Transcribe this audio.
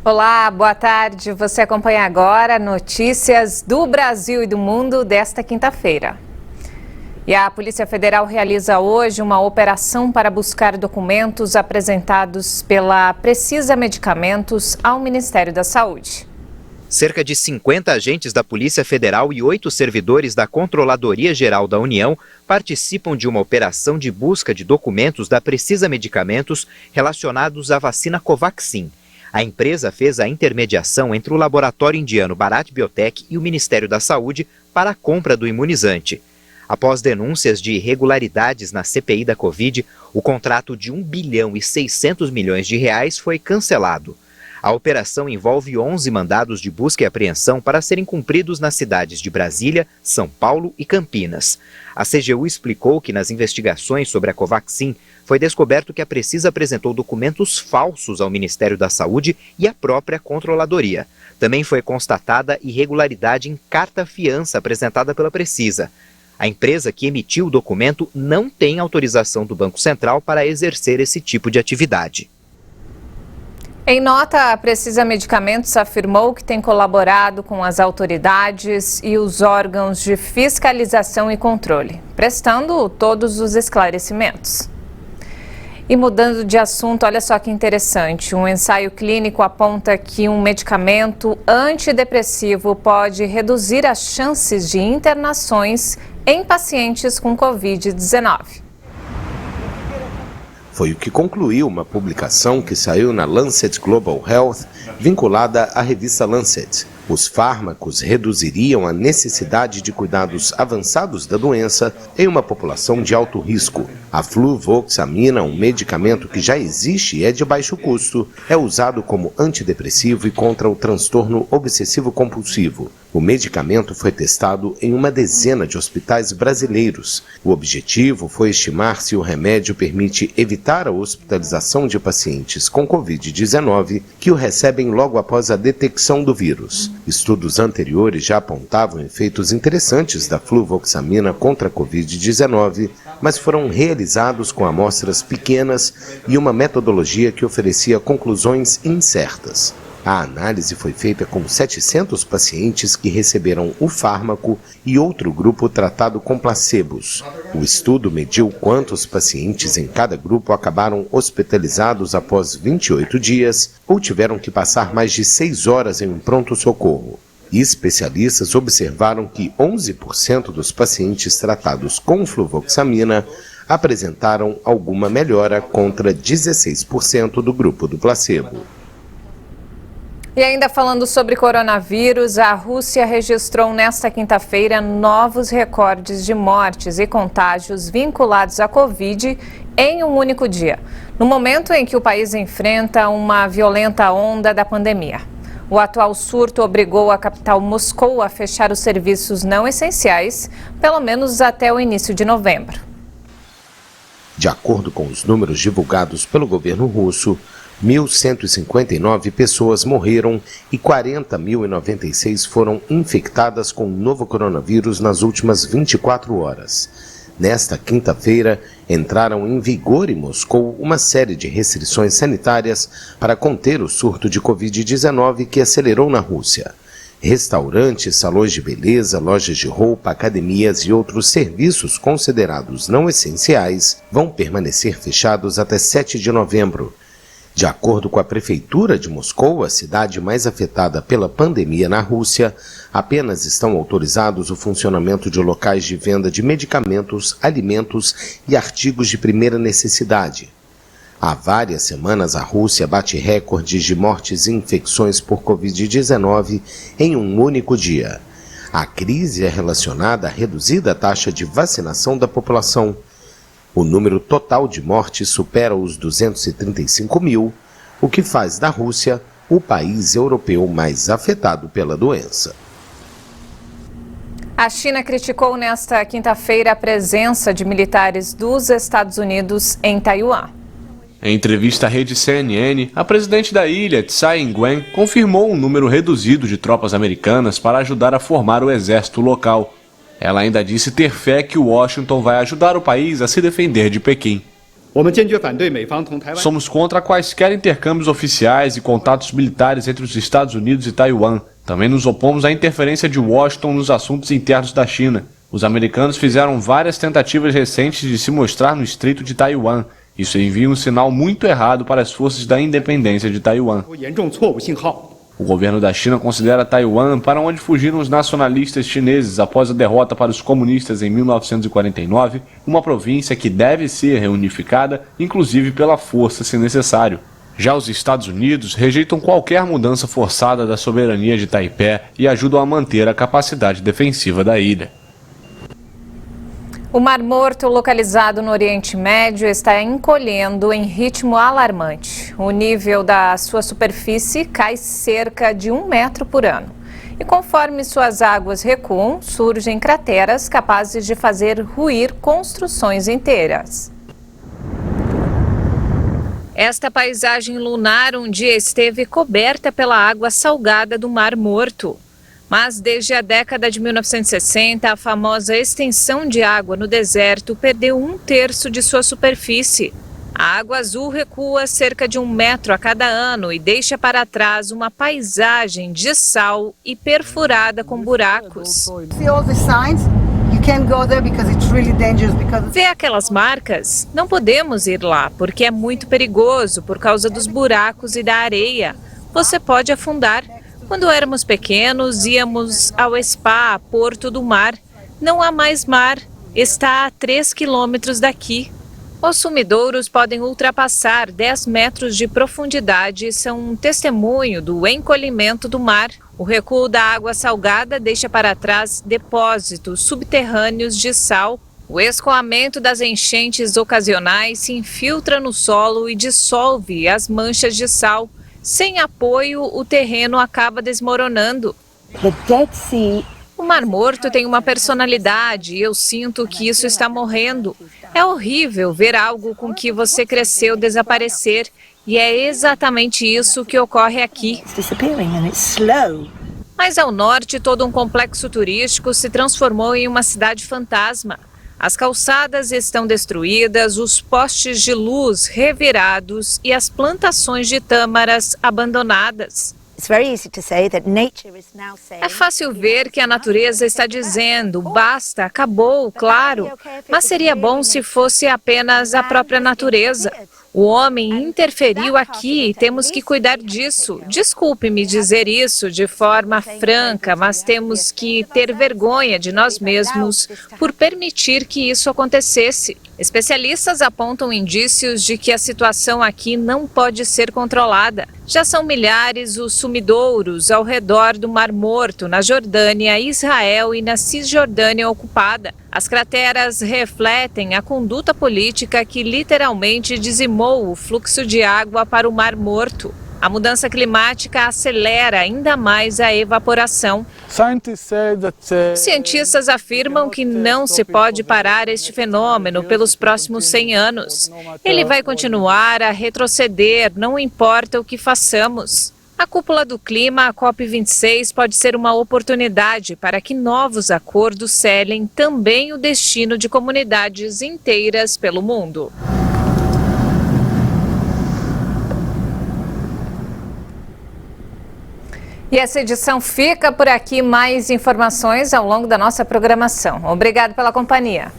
Olá, boa tarde. Você acompanha agora notícias do Brasil e do mundo desta quinta-feira. E a Polícia Federal realiza hoje uma operação para buscar documentos apresentados pela Precisa Medicamentos ao Ministério da Saúde. Cerca de 50 agentes da Polícia Federal e 8 servidores da Controladoria Geral da União participam de uma operação de busca de documentos da Precisa Medicamentos relacionados à vacina Covaxin. A empresa fez a intermediação entre o laboratório indiano Bharat Biotech e o Ministério da Saúde para a compra do imunizante. Após denúncias de irregularidades na CPI da Covid, o contrato de R$ 1 bilhão e 600 milhões de reais foi cancelado. A operação envolve 11 mandados de busca e apreensão para serem cumpridos nas cidades de Brasília, São Paulo e Campinas. A CGU explicou que nas investigações sobre a Covaxin foi descoberto que a Precisa apresentou documentos falsos ao Ministério da Saúde e à própria Controladoria. Também foi constatada irregularidade em carta-fiança apresentada pela Precisa. A empresa que emitiu o documento não tem autorização do Banco Central para exercer esse tipo de atividade. Em nota, a Precisa Medicamentos afirmou que tem colaborado com as autoridades e os órgãos de fiscalização e controle, prestando todos os esclarecimentos. E mudando de assunto, olha só que interessante, um ensaio clínico aponta que um medicamento antidepressivo pode reduzir as chances de internações em pacientes com Covid-19. Foi o que concluiu uma publicação que saiu na Lancet Global Health, vinculada à revista Lancet. Os fármacos reduziriam a necessidade de cuidados avançados da doença em uma população de alto risco. A fluvoxamina, um medicamento que já existe e é de baixo custo, é usado como antidepressivo e contra o transtorno obsessivo-compulsivo. O medicamento foi testado em uma dezena de hospitais brasileiros. O objetivo foi estimar se o remédio permite evitar a hospitalização de pacientes com Covid-19 que o recebem logo após a detecção do vírus. Estudos anteriores já apontavam efeitos interessantes da fluvoxamina contra a Covid-19, mas foram realizados com amostras pequenas e uma metodologia que oferecia conclusões incertas. A análise foi feita com 700 pacientes que receberam o fármaco e outro grupo tratado com placebos. O estudo mediu quantos pacientes em cada grupo acabaram hospitalizados após 28 dias ou tiveram que passar mais de 6 horas em um pronto-socorro. Especialistas observaram que 11% dos pacientes tratados com fluvoxamina apresentaram alguma melhora contra 16% do grupo do placebo. E ainda falando sobre coronavírus, a Rússia registrou nesta quinta-feira novos recordes de mortes e contágios vinculados à Covid em um único dia, no momento em que o país enfrenta uma violenta onda da pandemia. O atual surto obrigou a capital Moscou a fechar os serviços não essenciais, pelo menos até o início de novembro. De acordo com os números divulgados pelo governo russo, 1.159 pessoas morreram e 40.096 foram infectadas com o novo coronavírus nas últimas 24 horas. Nesta quinta-feira, entraram em vigor em Moscou uma série de restrições sanitárias para conter o surto de Covid-19 que acelerou na Rússia. Restaurantes, salões de beleza, lojas de roupa, academias e outros serviços considerados não essenciais vão permanecer fechados até 7 de novembro. De acordo com a Prefeitura de Moscou, a cidade mais afetada pela pandemia na Rússia, apenas estão autorizados o funcionamento de locais de venda de medicamentos, alimentos e artigos de primeira necessidade. Há várias semanas, a Rússia bate recordes de mortes e infecções por Covid-19 em um único dia. A crise é relacionada à reduzida taxa de vacinação da população. O número total de mortes supera os 235 mil, o que faz da Rússia o país europeu mais afetado pela doença. A China criticou nesta quinta-feira a presença de militares dos Estados Unidos em Taiwan. Em entrevista à rede CNN, a presidente da ilha, Tsai Ing-wen, confirmou um número reduzido de tropas americanas para ajudar a formar o exército local. Ela ainda disse ter fé que Washington vai ajudar o país a se defender de Pequim. Somos contra quaisquer intercâmbios oficiais e contatos militares entre os Estados Unidos e Taiwan. Também nos opomos à interferência de Washington nos assuntos internos da China. Os americanos fizeram várias tentativas recentes de se mostrar no Estreito de Taiwan. Isso envia um sinal muito errado para as forças da independência de Taiwan. O governo da China considera Taiwan para onde fugiram os nacionalistas chineses após a derrota para os comunistas em 1949, uma província que deve ser reunificada, inclusive pela força, se necessário. Já os Estados Unidos rejeitam qualquer mudança forçada da soberania de Taipei e ajudam a manter a capacidade defensiva da ilha. O Mar Morto, localizado no Oriente Médio, está encolhendo em ritmo alarmante. O nível da sua superfície cai cerca de 1 metro por ano. E conforme suas águas recuam, surgem crateras capazes de fazer ruir construções inteiras. Esta paisagem lunar um dia esteve coberta pela água salgada do Mar Morto. Mas desde a década de 1960, a famosa extensão de água no deserto perdeu 1/3 de sua superfície. A água azul recua cerca de 1 metro a cada ano e deixa para trás uma paisagem de sal e perfurada com buracos. Vê aquelas marcas? Não podemos ir lá porque é muito perigoso por causa dos buracos e da areia. Você pode afundar. Quando éramos pequenos, íamos ao spa Porto do Mar. Não há mais mar, está a 3 quilômetros daqui. Os sumidouros podem ultrapassar 10 metros de profundidade e são um testemunho do encolhimento do mar. O recuo da água salgada deixa para trás depósitos subterrâneos de sal. O escoamento das enchentes ocasionais se infiltra no solo e dissolve as manchas de sal. Sem apoio, o terreno acaba desmoronando. O Mar Morto tem uma personalidade e eu sinto que isso está morrendo. É horrível ver algo com que você cresceu desaparecer e é exatamente isso que ocorre aqui. Mas ao norte, todo um complexo turístico se transformou em uma cidade fantasma. As calçadas estão destruídas, os postes de luz revirados e as plantações de tâmaras abandonadas. É fácil ver que a natureza está dizendo, basta, acabou, claro, mas seria bom se fosse apenas a própria natureza. O homem interferiu aqui e temos que cuidar disso. Desculpe-me dizer isso de forma franca, mas temos que ter vergonha de nós mesmos por permitir que isso acontecesse. Especialistas apontam indícios de que a situação aqui não pode ser controlada. Já são milhares os sumidouros ao redor do Mar Morto, na Jordânia, Israel e na Cisjordânia ocupada. As crateras refletem a conduta política que literalmente dizimou o fluxo de água para o Mar Morto. A mudança climática acelera ainda mais a evaporação. Os cientistas afirmam que não se pode parar este fenômeno pelos próximos 100 anos. Ele vai continuar a retroceder, não importa o que façamos. A cúpula do clima, a COP26, pode ser uma oportunidade para que novos acordos selem também o destino de comunidades inteiras pelo mundo. E essa edição fica por aqui. Mais informações ao longo da nossa programação. Obrigado pela companhia.